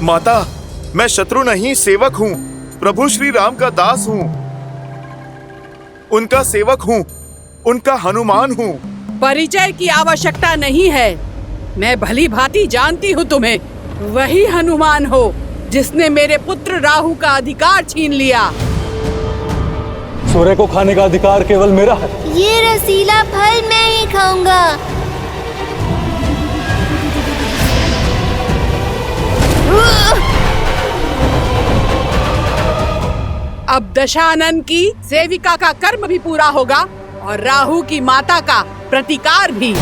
माता, मैं शत्रु नहीं, सेवक हूँ। प्रभु श्री राम का दास हूँ, उनका सेवक हूँ, उनका हनुमान हूँ। परिचय की आवश्यकता नहीं है। मैं भली भांति जानती हूँ तुम्हें। वही हनुमान हो जिसने मेरे पुत्र राहु का अधिकार छीन लिया। सूर्य को खाने का अधिकार केवल मेरा है। ये रसीला फल मैं ही खाऊंगा। अब दशानन की सेविका का कर्म भी पूरा होगा और राहु की माता का प्रतिकार भी।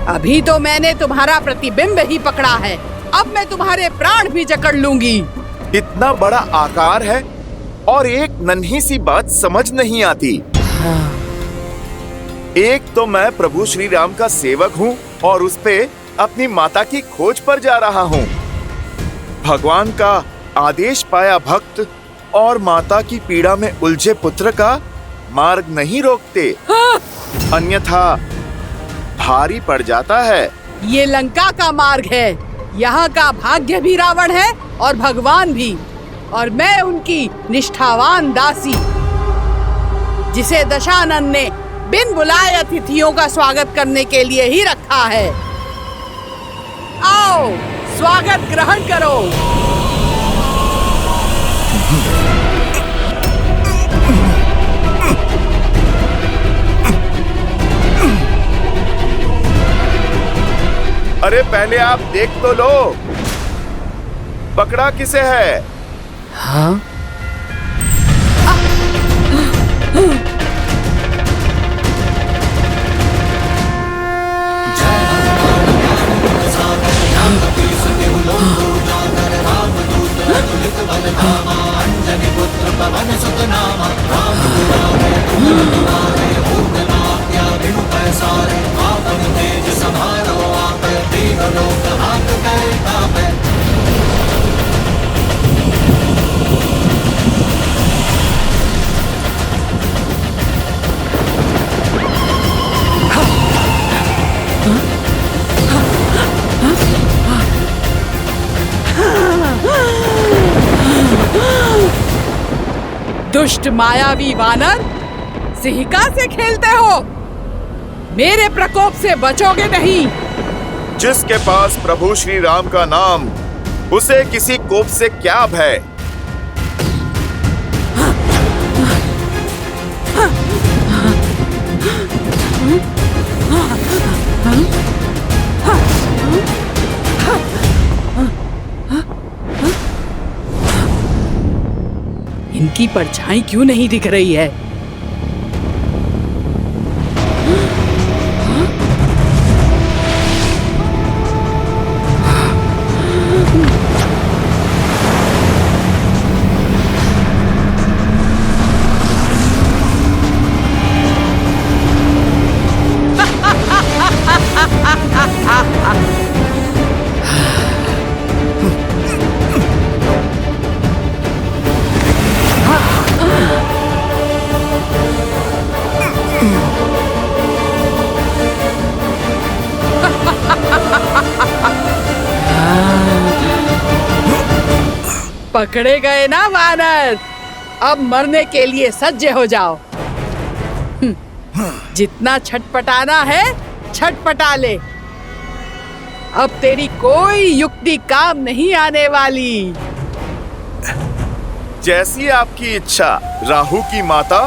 अभी तो मैंने तुम्हारा प्रतिबिंब ही पकड़ा है, अब मैं तुम्हारे प्राण भी जकड़ लूंगी। इतना बड़ा आकार है और एक नन्ही सी बात समझ नहीं आती। एक तो मैं प्रभु श्री राम का सेवक हूँ और उस पे अपनी माता की खोज पर जा रहा हूँ। भगवान का आदेश पाया भक्त और माता की पीड़ा में उलझे पुत्र का मार्ग नहीं रोकते, अन्यथा भारी पड़ जाता है। ये लंका का मार्ग है। यहाँ का भाग्य भी रावण है और भगवान भी, और मैं उनकी निष्ठावान दासी, जिसे दशानन ने बिन बुलाए अतिथियों का स्वागत करने के लिए ही रखा है। आओ, स्वागत ग्रहण करो। अरे पहले आप देख तो लो, पकड़ा किसे है? हाँ? दुष्ट मायावी वानर, सिंहिका से खेलते हो? मेरे प्रकोप से बचोगे नहीं। जिसके पास प्रभु श्री राम का नाम, उसे किसी कोप से क्या भय? इनकी परछाई क्यों नहीं दिख रही है? पकड़े गए ना वानर, अब मरने के लिए सज्ज हो जाओ। जितना छटपटाना है छटपटा ले, अब तेरी कोई युक्ति काम नहीं आने वाली। जैसी आपकी इच्छा, राहु की माता।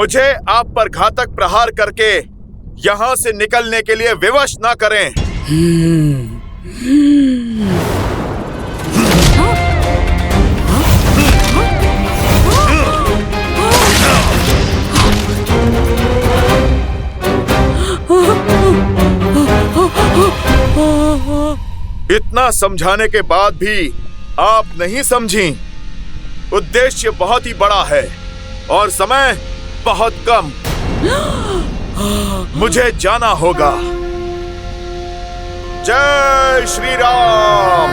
मुझे आप पर घातक प्रहार करके यहाँ से निकलने के लिए विवश ना करें। इतना समझाने के बाद भी आप नहीं समझी। उद्देश्य बहुत ही बड़ा है और समय बहुत कम। मुझे जाना होगा। जय श्री राम।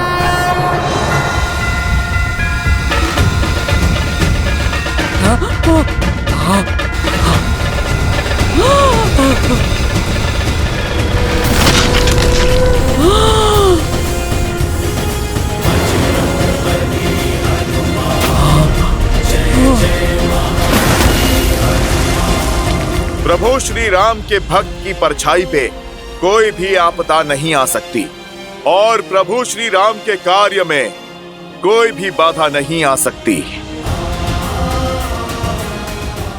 प्रभु श्री राम के भक्त की परछाई पे कोई भी आपदा नहीं आ सकती और प्रभु श्री राम के कार्य में कोई भी बाधा नहीं आ सकती।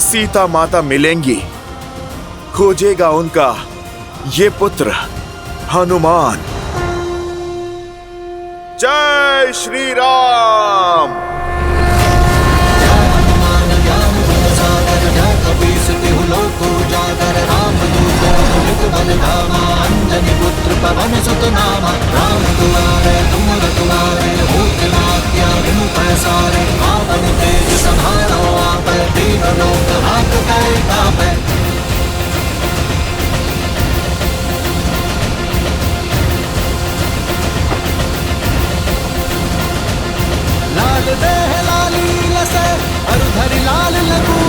सीता माता मिलेंगी, खोजेगा उनका ये पुत्र हनुमान। जय श्री राम। लाल देह लाली लसे अरुधरि लाल लगू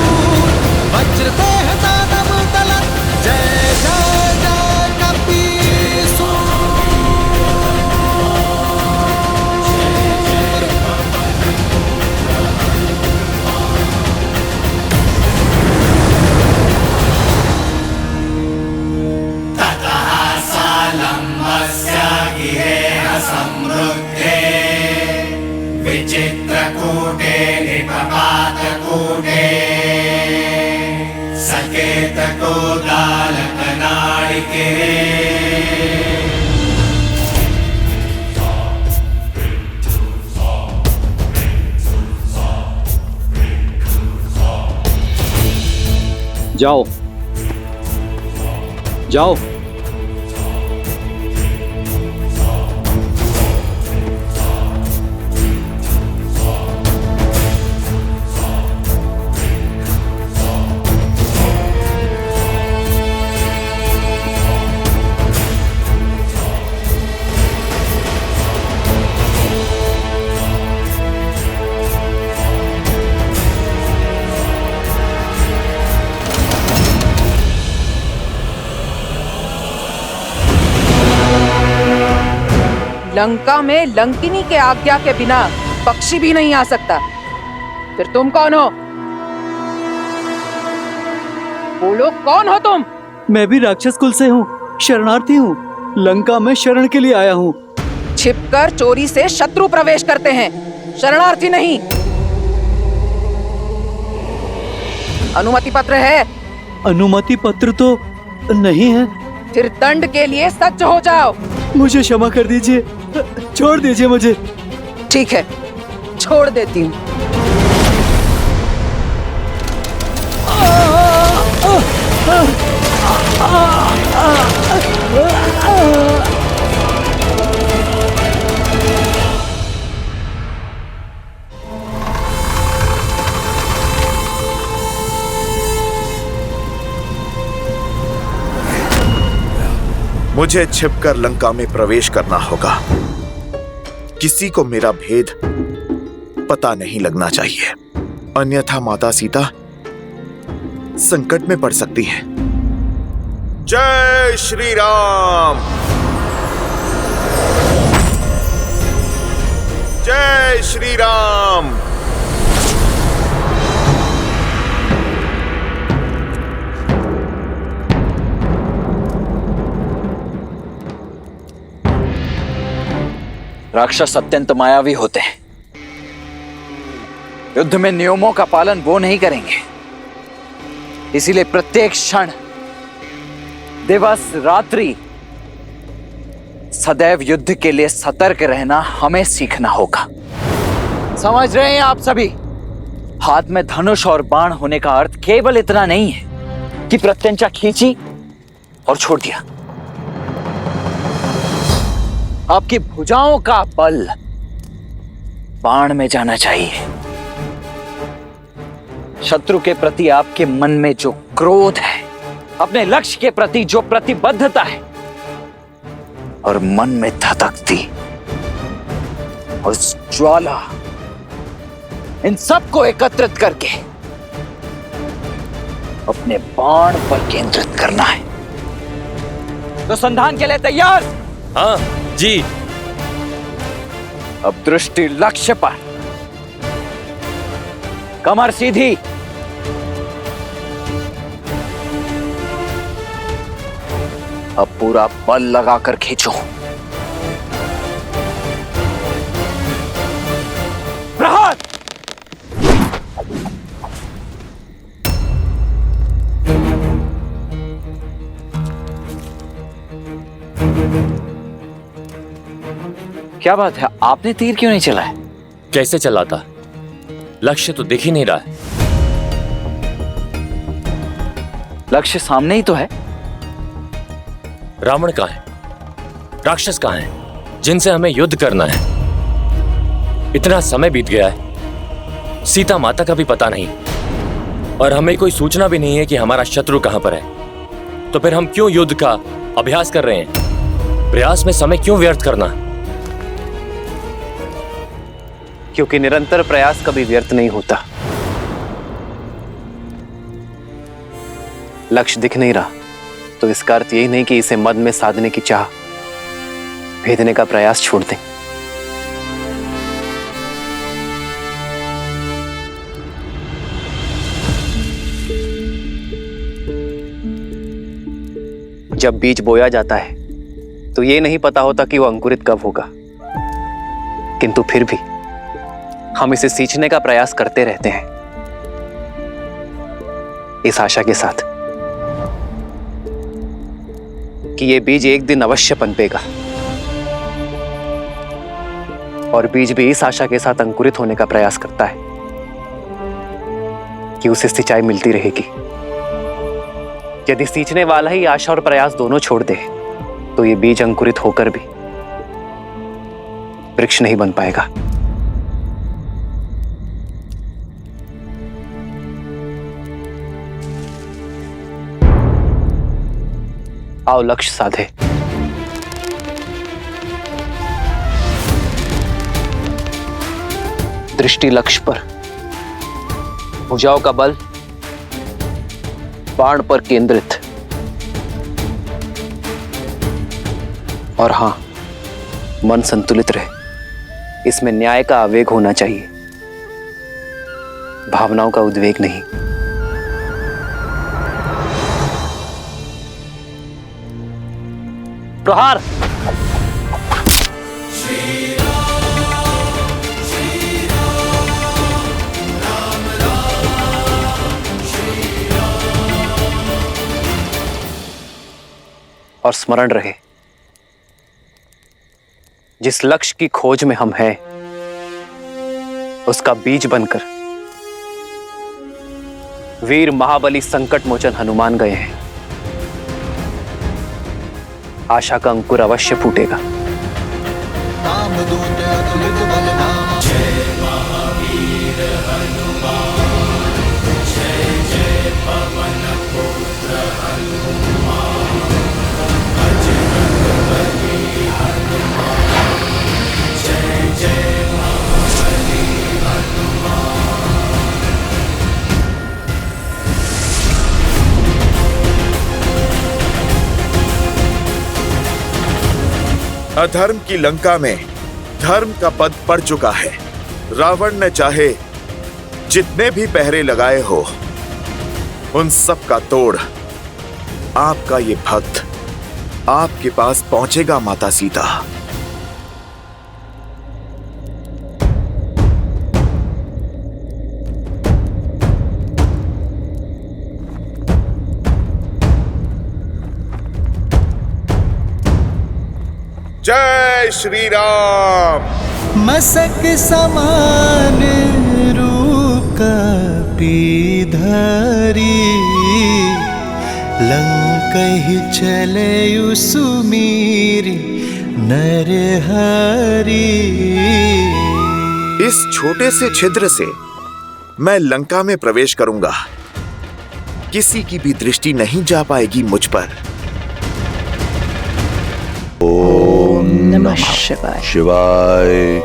वज्र देह दानव तलत जय जय जय कपीसु। ततः सालम्बस्य गिरेह समृद्धे विचित्रकूटे निपपातकूटे सकेतकोदालकनाळिके जाओ जाओ। लंका में लंकिनी के आज्ञा के बिना पक्षी भी नहीं आ सकता। फिर तुम कौन हो? बोलो, कौन हो तुम? मैं भी राक्षस कुल से हूँ, शरणार्थी हूँ। लंका में शरण के लिए आया हूँ। छिपकर चोरी से शत्रु प्रवेश करते हैं, शरणार्थी नहीं। अनुमति पत्र है? अनुमति पत्र तो नहीं है। फिर दंड के लिए सज्ज हो जाओ। मुझे क्षमा कर दीजिए, छोड़ दीजिए मुझे। ठीक है, छोड़ देती हूँ। मुझे छिपकर लंका में प्रवेश करना होगा। किसी को मेरा भेद पता नहीं लगना चाहिए, अन्यथा माता सीता संकट में पड़ सकती हैं। जय श्री राम। जय श्री राम। राक्षस अत्यंत मायावी होते हैं। युद्ध में नियमों का पालन वो नहीं करेंगे इसीलिए प्रत्येक क्षण, दिवस, रात्रि सदैव युद्ध के लिए सतर्क रहना हमें सीखना होगा। समझ रहे हैं आप सभी? हाथ में धनुष और बाण होने का अर्थ केवल इतना नहीं है कि प्रत्यंचा खींची और छोड़ दिया। आपकी भुजाओं का बल बाण में जाना चाहिए। शत्रु के प्रति आपके मन में जो क्रोध है, अपने लक्ष्य के प्रति जो प्रतिबद्धता है और मन में धधकती उस ज्वाला, इन सबको एकत्रित करके अपने बाण पर केंद्रित करना है। तो संधान के लिए तैयार? हाँ जी। अब दृष्टि लक्ष्य पर, कमर सीधी, अब पूरा बल लगाकर खींचो। प्रहार! क्या बात है, आपने तीर क्यों नहीं चलाया? कैसे चलाता? लक्ष्य तो दिख ही नहीं रहा है। लक्ष्य सामने ही तो है। रावण कहाँ है? राक्षस कहाँ है जिनसे हमें युद्ध करना है? इतना समय बीत गया है, सीता माता का भी पता नहीं, और हमें कोई सूचना भी नहीं है कि हमारा शत्रु कहां पर है। तो फिर हम क्यों युद्ध का अभ्यास कर रहे हैं? प्रयास में समय क्यों व्यर्थ करना? क्योंकि निरंतर प्रयास कभी व्यर्थ नहीं होता। लक्ष्य दिख नहीं रहा तो इसका अर्थ यही नहीं कि इसे मद में साधने की चाह भेदने का प्रयास छोड़ दें। जब बीज बोया जाता है तो ये नहीं पता होता कि वो अंकुरित कब होगा, किंतु फिर भी हम इसे सींचने का प्रयास करते रहते हैं, इस आशा के साथ कि ये बीज एक दिन अवश्य पनपेगा। और बीज भी इस आशा के साथ अंकुरित होने का प्रयास करता है कि उसे सिंचाई मिलती रहेगी। यदि सींचने वाला ही आशा और प्रयास दोनों छोड़ दे तो ये बीज अंकुरित होकर भी वृक्ष नहीं बन पाएगा। आओ लक्ष्य साधे। दृष्टि लक्ष्य पर, भुजाओं का बल बाण पर केंद्रित, और हां, मन संतुलित रहे। इसमें न्याय का आवेग होना चाहिए, भावनाओं का उद्वेग नहीं। प्रहार! और स्मरण रहे, जिस लक्ष्य की खोज में हम हैं, उसका बीज बनकर वीर महाबली संकट मोचन हनुमान गए हैं। आशा का अंकुर अवश्य फूटेगा। जय महावीर हनुमान, जय जय पवन पुत्र हनुमान, अजर बली हनुमान, जय जय महाबली हनुमान। अधर्म की लंका में धर्म का पद पड़ चुका है। रावण ने चाहे जितने भी पहरे लगाए हो, उन सब का तोड़ आपका ये भक्त आपके पास पहुंचेगा माता सीता। जय श्री राम। मसक समान रूप कपी धरी, लंकहि चले सुमीरी नर हरी। इस छोटे से छिद्र से मैं लंका में प्रवेश करूंगा। किसी की भी दृष्टि नहीं जा पाएगी मुझ पर। ओम नमः शिवाय। शिवाय।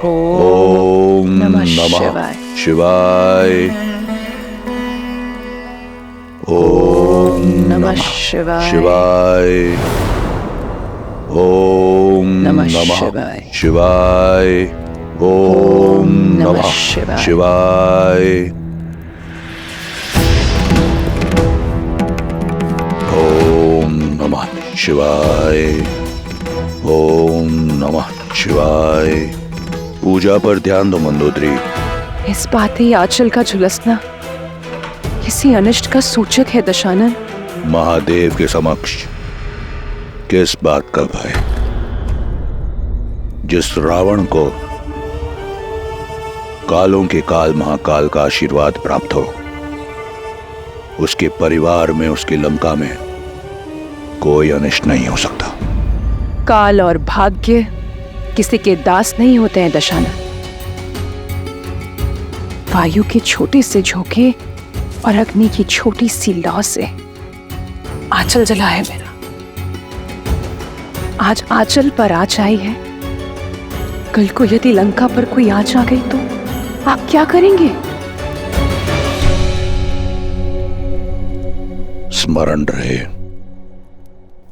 ओम नमः शिवाय। शिवाय। ओम नमः शिवाय। शिवाय। ओम नमः शिवाय। शिवाय। ओम नमः शिवाय। ओम नमः शिवाय। ओम नमः शिवाय। पूजा पर ध्यान दो मंदोदरी। इस बात ही आंचल का झुलसना किसी अनिष्ट का सूचक है दशानन। महादेव के समक्ष किस बात का भय? जिस रावण को कालों के काल महाकाल का आशीर्वाद प्राप्त हो, उसके परिवार में, उसकी लंका में कोई अनिष्ट नहीं हो सकता। काल और भाग्य किसी के दास नहीं होते हैं दशानन। वायु के छोटे से झोंके और अग्नि की छोटी सी लौ से आंचल जला है मेरा। आज आंचल पर आँच आई है, कल को यदि लंका पर कोई आँच आ गई तो आप क्या करेंगे? स्मरण रहे,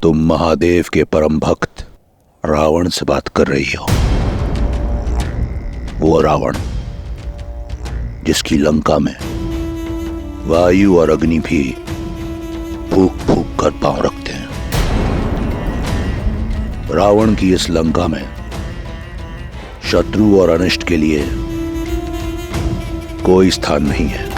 तुम महादेव के परम भक्त रावण से बात कर रही हो। वो रावण जिसकी लंका में वायु और अग्नि भी फूक फूक कर पांव रखते हैं। रावण की इस लंका में शत्रु और अनिष्ट के लिए कोई स्थान नहीं है।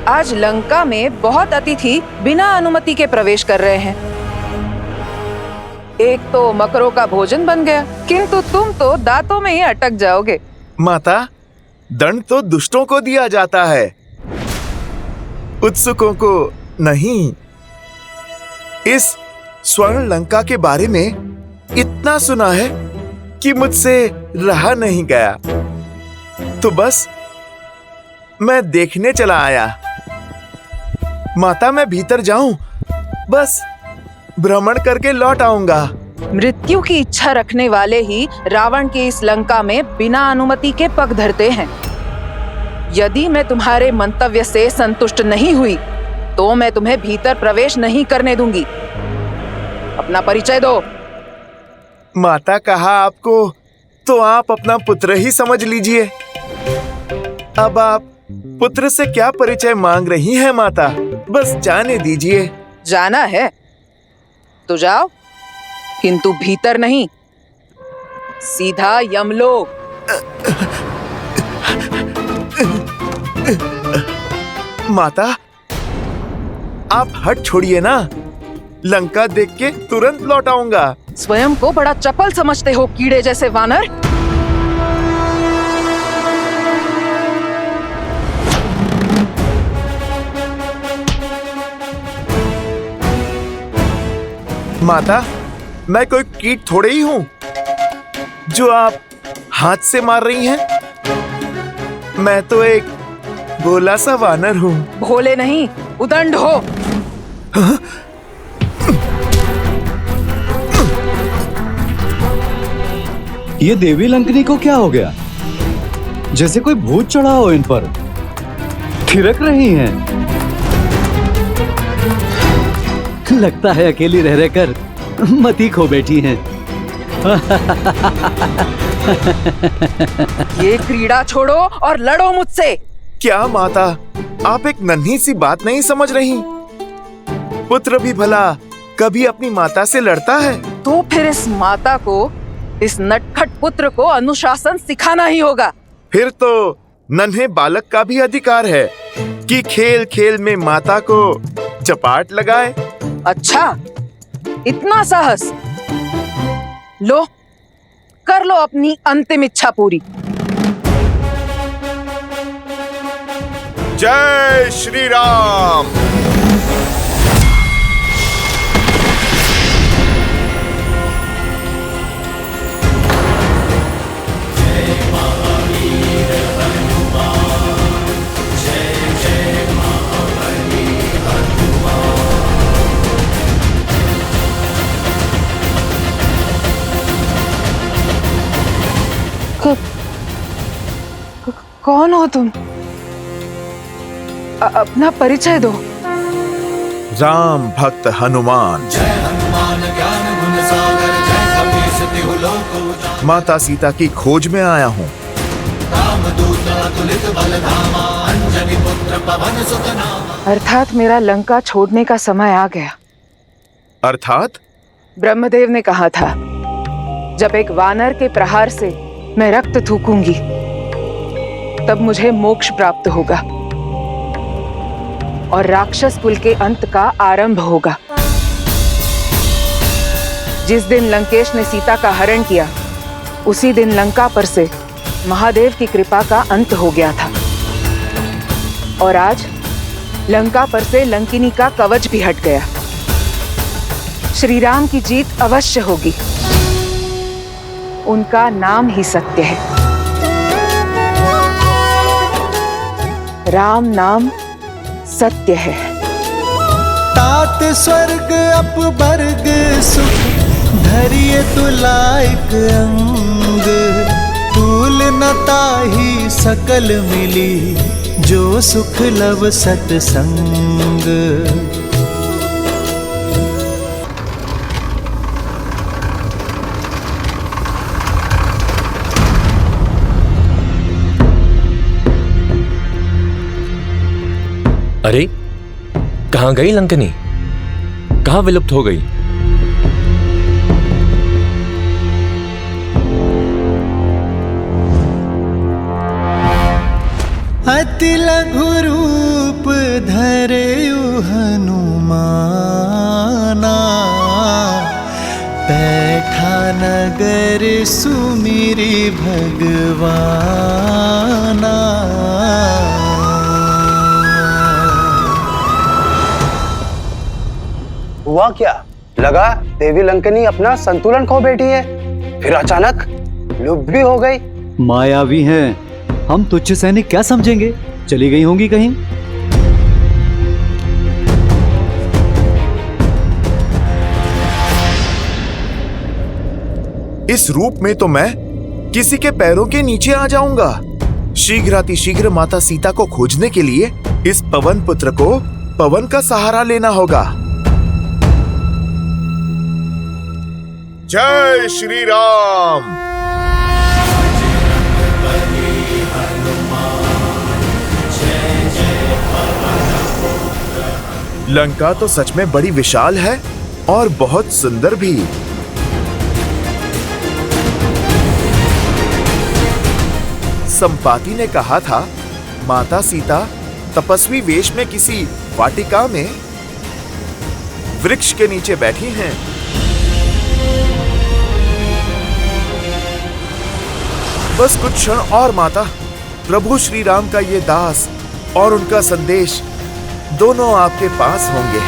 आज लंका में बहुत अतिथि बिना अनुमति के प्रवेश कर रहे हैं। एक तो मकरों का भोजन बन गया, किंतु तुम तो दांतों में ही अटक जाओगे। माता, दंड तो दुष्टों को दिया जाता है, उत्सुकों को नहीं। इस स्वर्ण लंका के बारे में इतना सुना है कि मुझसे रहा नहीं गया, तो बस मैं देखने चला आया। माता, मैं भीतर जाऊं, बस भ्रमण करके लौट आऊंगा। मृत्यु की इच्छा रखने वाले ही रावण की इस लंका में बिना अनुमति के पग धरते हैं। यदि मैं तुम्हारे मंतव्य से संतुष्ट नहीं हुई तो मैं तुम्हें भीतर प्रवेश नहीं करने दूंगी। अपना परिचय दो। माता, कहा आपको तो आप अपना पुत्र ही समझ लीजिए। अब आप पुत्र से क्या परिचय मांग रही हैं माता? बस जाने दीजिए। जाना है तो जाओ, किंतु भीतर नहीं, सीधा यमलोक। माता, आप हट छोड़िए ना, लंका देख के तुरंत लौट आऊंगा। स्वयं को बड़ा चपल समझते हो, कीड़े जैसे वानर। माता, मैं कोई कीट थोड़े ही हूँ जो आप हाथ से मार रही हैं। मैं तो एक भोला सा वानर हूँ। भोले नहीं, उदंड हो। ये देवी लंकनी को क्या हो गया? जैसे कोई भूत चढ़ा हो इन पर। थिरक रही हैं। लगता है अकेली रह रहकर मती खो बैठी हैं। ये क्रीड़ा छोड़ो और लड़ो मुझसे। क्या माता, आप एक नन्ही सी बात नहीं समझ रही? पुत्र भी भला कभी अपनी माता से लड़ता है? तो फिर इस माता को, इस नटखट पुत्र को अनुशासन सिखाना ही होगा। फिर तो नन्हे बालक का भी अधिकार है कि खेल खेल में माता को चपाट लगाए। अच्छा, इतना साहस? लो, कर लो अपनी अंतिम इच्छा पूरी। जय श्री राम। कौन हो तुम? अपना परिचय दो। राम भक्त हनुमान। माता सीता की खोज में आया हूँ। अर्थात मेरा लंका छोड़ने का समय आ गया। अर्थात? ब्रह्मदेव ने कहा था, जब एक वानर के प्रहार से मैं रक्त थूकूंगी तब मुझे मोक्ष प्राप्त होगा और राक्षस कुल के अंत का आरंभ होगा। जिस दिन लंकेश ने सीता का हरण किया, उसी दिन लंका पर से महादेव की कृपा का अंत हो गया था। और आज लंका पर से लंकिनी का कवच भी हट गया। श्री राम की जीत अवश्य होगी। उनका नाम ही सत्य है। राम नाम सत्य है। तात स्वर्ग अपवर्ग सुख धरिए तुलाइक अंग। तूल न ताहि सकल मिली जो सुख लव सतसंग। अरे, कहाँ गई लंकनी? कहाँ विलुप्त हो गई? अति लघु रूप धरे हनुमाना। बैठा नगर सुमिरी भगवाना। हुआ क्या? लगा देवी लंकनी अपना संतुलन खो बैठी है, फिर अचानक लुप्त भी हो गई। मायावी हैं, हम तुच्छ सैनिक क्या समझेंगे? चली गई होंगी कहीं। इस रूप में तो मैं किसी के पैरों के नीचे आ जाऊंगा। शीघ्रातिशीघ्र माता सीता को खोजने के लिए इस पवन पुत्र को पवन का सहारा लेना होगा। जय श्री राम। लंका तो सच में बड़ी विशाल है और बहुत सुंदर भी। संपाति ने कहा था, माता सीता तपस्वी वेश में किसी वाटिका में वृक्ष के नीचे बैठी हैं। बस कुछ क्षण और माता, प्रभु श्री राम का ये दास और उनका संदेश दोनों आपके पास होंगे।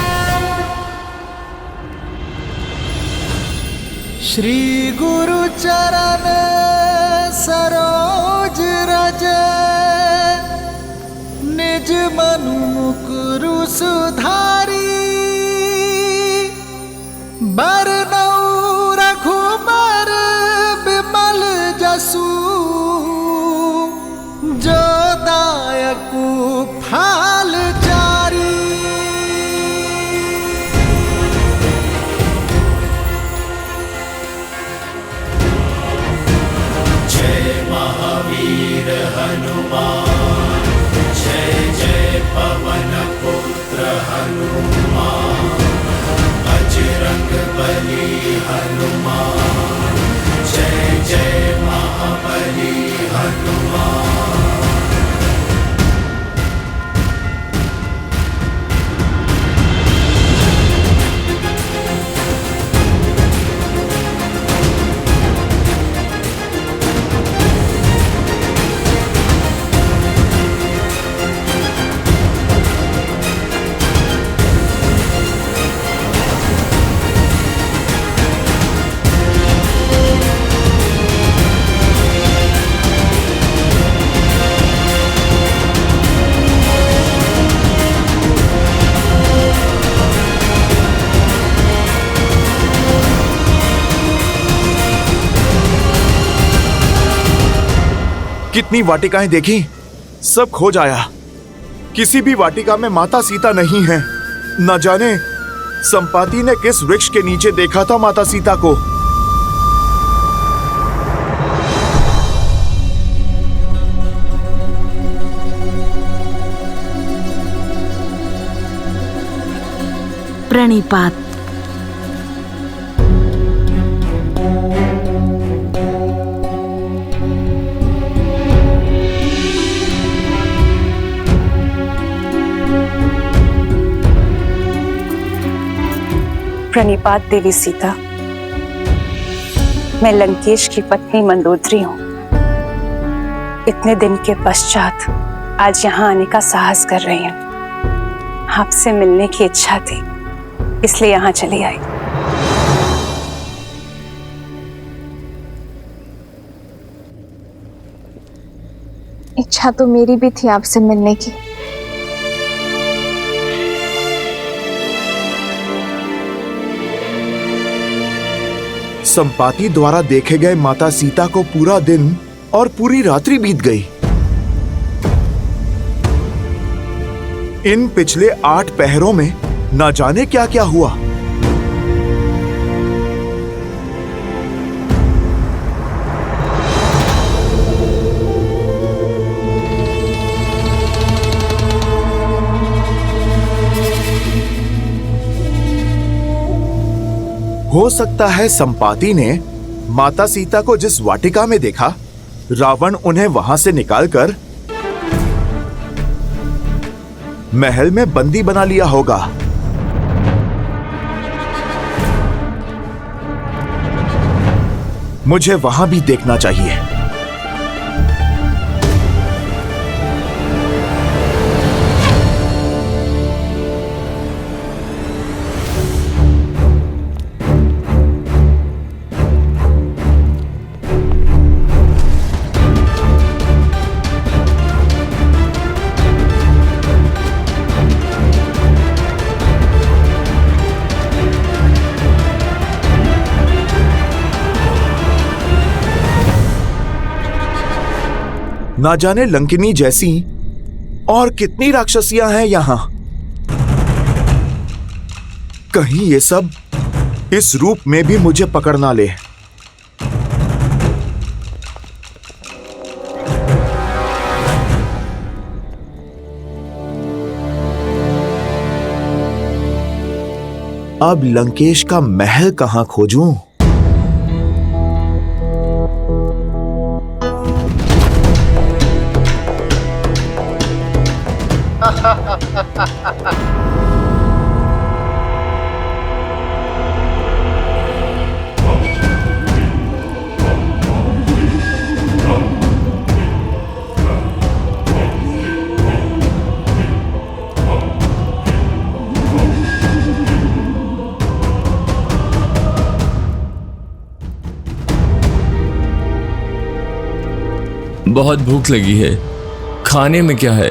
श्री गुरु चरण सरोज रज। निज मनु मुकुरु सुधारी। बरनउँ रघुबर बिमल कितनी वाटिकाएं देखी, सब खो जाया। किसी भी वाटिका में माता सीता नहीं है। न जाने संपाति ने किस वृक्ष के नीचे देखा था माता सीता को। प्रणिपात। प्रणिपात देवी सीता। मैं लंकेश की पत्नी मंदोदरी हूँ। इतने दिन के पश्चात आज यहाँ आने का साहस कर रही हूँ। आपसे मिलने की इच्छा थी, इसलिए यहाँ चली आई। इच्छा तो मेरी भी थी आपसे मिलने की। संपाति द्वारा देखे गए माता सीता को पूरा दिन और पूरी रात्रि बीत गई। इन पिछले 8 पहरों में न जाने क्या क्या हुआ। हो सकता है संपाति ने माता सीता को जिस वाटिका में देखा, रावण उन्हें वहां से निकालकर महल में बंदी बना लिया होगा। मुझे वहां भी देखना चाहिए। ना जाने लंकिनी जैसी और कितनी राक्षसियां हैं यहां। कहीं ये सब इस रूप में भी मुझे पकड़ ना ले। अब लंकेश का महल कहां खोजूं? बहुत भूख लगी है, खाने में क्या है?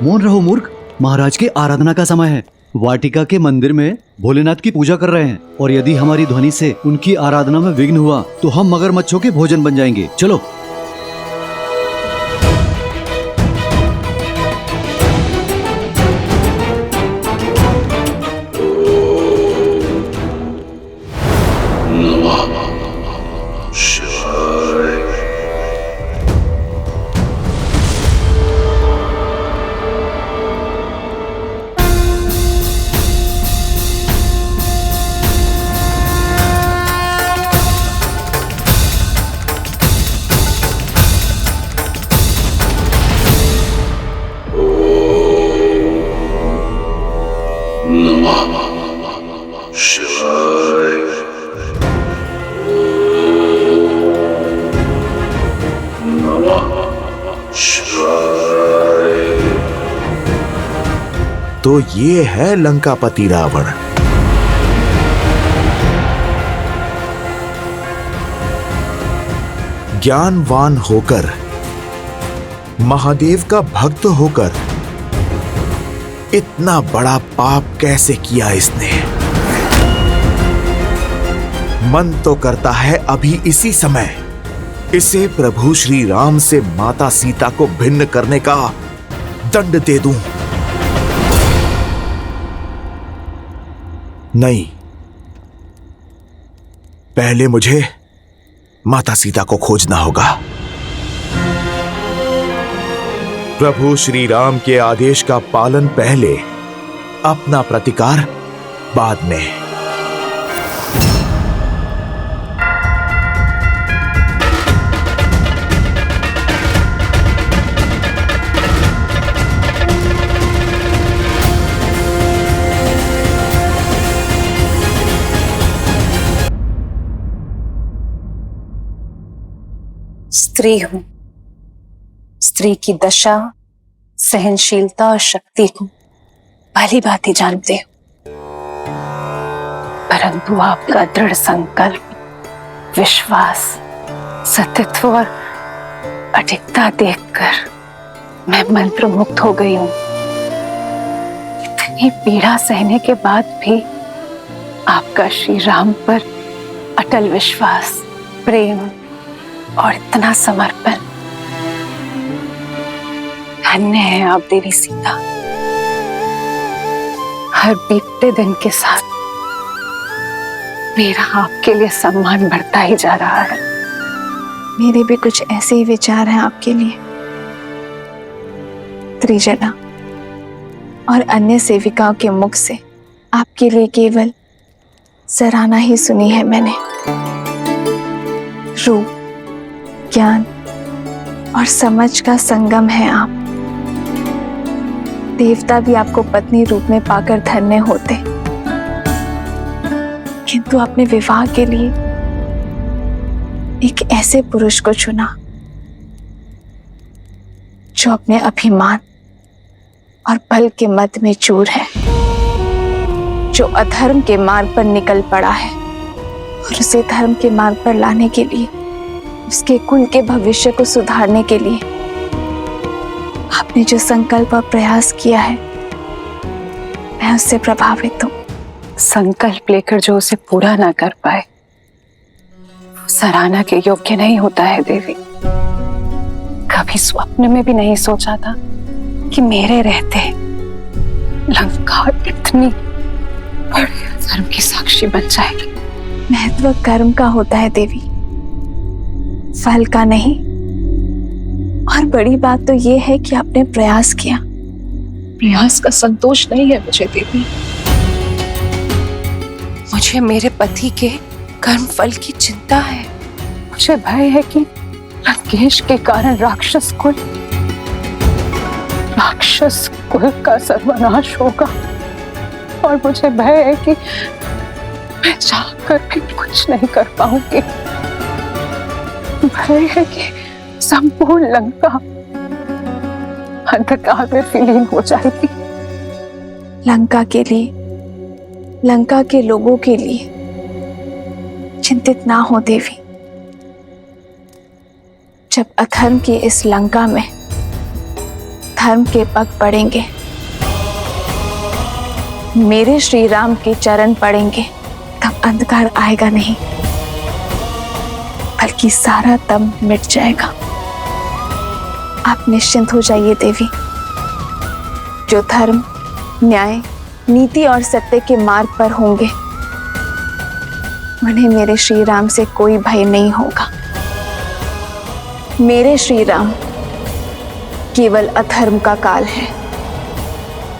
मौन रहो मूर्ख, महाराज के आराधना का समय है। वाटिका के मंदिर में भोलेनाथ की पूजा कर रहे हैं और यदि हमारी ध्वनि से उनकी आराधना में विघ्न हुआ तो हम मगरमच्छों के भोजन बन जाएंगे। चलो। तो ये है लंकापति रावण। ज्ञानवान होकर, महादेव का भक्त होकर इतना बड़ा पाप कैसे किया इसने? मन तो करता है अभी इसी समय इसे प्रभु श्री राम से माता सीता को भिन्न करने का दंड दे दूं। नहीं, पहले मुझे माता सीता को खोजना होगा। प्रभु श्री राम के आदेश का पालन पहले, अपना प्रतिकार बाद में। स्त्री हूं, स्त्री की दशा, सहनशीलता और शक्ति को भली बात ही जानते हो, परंतु आपका दृढ़ संकल्प, विश्वास, सतीत्व और अडिगता देखकर मैं मंत्रमुग्ध हो गई हूं। इतनी पीड़ा सहने के बाद भी आपका श्री राम पर अटल विश्वास, प्रेम और इतना समर्पण। धन्य है आप देवी सीता। हर बीतते दिन के साथ मेरा आपके लिए सम्मान बढ़ता ही जा रहा है। मेरे भी कुछ ऐसे ही विचार हैं आपके लिए। त्रिजना और अन्य सेविकाओं के मुख से आपके लिए केवल सराहना ही सुनी है मैंने। रूप, ज्ञान और समझ का संगम है आप। देवता भी आपको पत्नी रूप में पाकर धन्य होते, किंतु आपने विवाह के लिए एक ऐसे पुरुष को चुना जो अपने अभिमान और बल के मद में चूर है, जो अधर्म के मार्ग पर निकल पड़ा है और उसे धर्म के मार्ग पर लाने के लिए, उसके कुल के भविष्य को सुधारने के लिए आपने जो संकल्प और प्रयास किया है, मैं उससे प्रभावित हूं। संकल्प लेकर जो उसे पूरा ना कर पाए, वो सराहना के योग्य नहीं होता है देवी। कभी स्वप्न में भी नहीं सोचा था कि मेरे रहते लंका इतनी बड़ी धर्म की साक्षी बन जाएगी। महत्व कर्म का होता है देवी, फल का नहीं। और बड़ी बात तो यह है कि आपने प्रयास किया। प्रयास का संतोष नहीं है मुझे देवी, मुझे मेरे पति के कर्म फल की चिंता है। मुझे भय है कि लंकेश के कारण राक्षस कुल का सर्वनाश होगा, और मुझे भय है कि मैं चाहकर भी कुछ नहीं कर पाऊंगी। भय है कि संपूर्ण लंका अंधकार में विलीन हो जाएगी। लंका के लिए, लंका के लोगों के लिए चिंतित ना हो देवी। जब अधर्म की इस लंका में धर्म के पग पड़ेंगे, मेरे श्री राम के चरण पड़ेंगे, तब अंधकार आएगा नहीं, बल्कि सारा दम मिट जाएगा। आप निश्चिंत हो जाइए देवी। जो धर्म, न्याय, नीति और सत्य के मार्ग पर होंगे, उन्हें मेरे श्री राम से कोई भय नहीं होगा। मेरे श्री राम केवल अधर्म का काल है,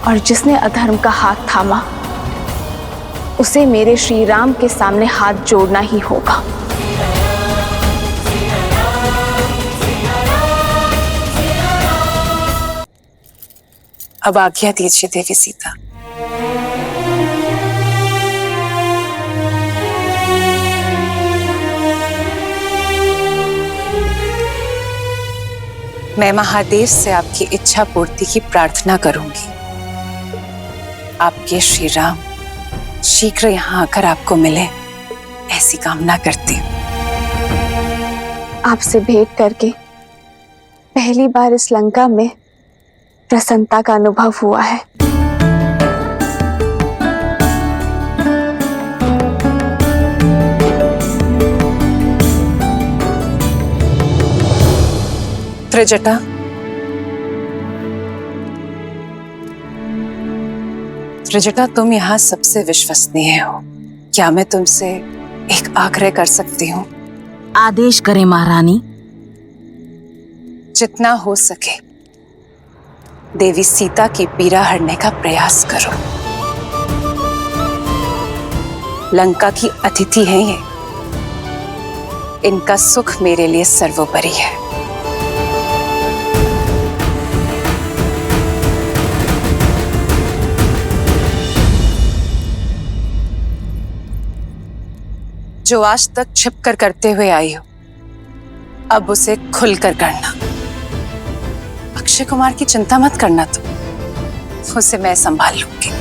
और जिसने अधर्म का हाथ थामा, उसे मेरे श्री राम के सामने हाथ जोड़ना ही होगा। अब आज्ञा दीजिए देवी सीता। मैं महादेव से आपकी इच्छा पूर्ति की प्रार्थना करूंगी। आपके श्री राम शीघ्र यहाँ आकर आपको मिले, ऐसी कामना करती हूँ। आपसे भेंट करके पहली बार इस लंका में प्रसन्नता का अनुभव हुआ है। त्रिजटा, त्रिजटा, तुम यहाँ सबसे विश्वसनीय हो। क्या मैं तुमसे एक आग्रह कर सकती हूँ? आदेश करें महारानी। जितना हो सके देवी सीता की पीड़ा हरने का प्रयास करो। लंका की अतिथि हैं ये, इनका सुख मेरे लिए सर्वोपरि है। जो आज तक छिपकर करते हुए आई हो, अब उसे खुलकर करना। अक्षय कुमार की चिंता मत करना, तुम उसे मैं संभाल लूंगी।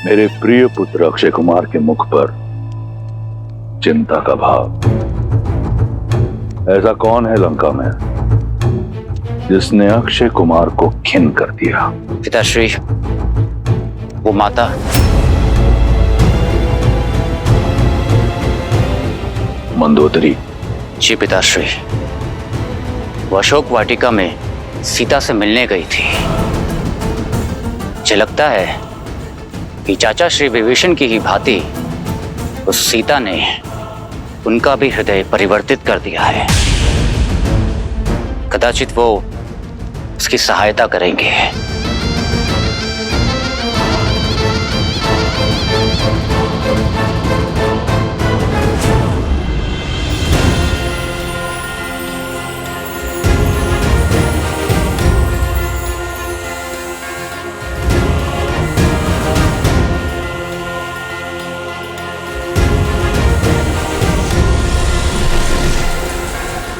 मेरे प्रिय पुत्र अक्षय कुमार के मुख पर चिंता का भाव। ऐसा कौन है लंका में जिसने अक्षय कुमार को खिन कर दिया? पिताश्री, वो माता। मंदोदरी। जी पिताश्री, वो अशोक वाटिका में सीता से मिलने गई थी। मुझे लगता है कि चाचा श्री विभीषण की ही भांति उस सीता ने उनका भी हृदय परिवर्तित कर दिया है। कदाचित वो उसकी सहायता करेंगे।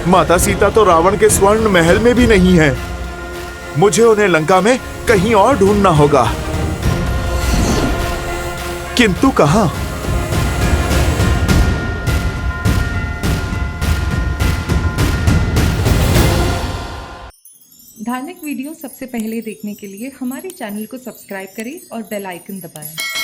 माता सीता तो रावण के स्वर्ण महल में भी नहीं है। मुझे उन्हें लंका में कहीं और ढूंढना होगा, किंतु कहां? धार्मिक वीडियो सबसे पहले देखने के लिए हमारे चैनल को सब्सक्राइब करें और बेल आइकन दबाएं।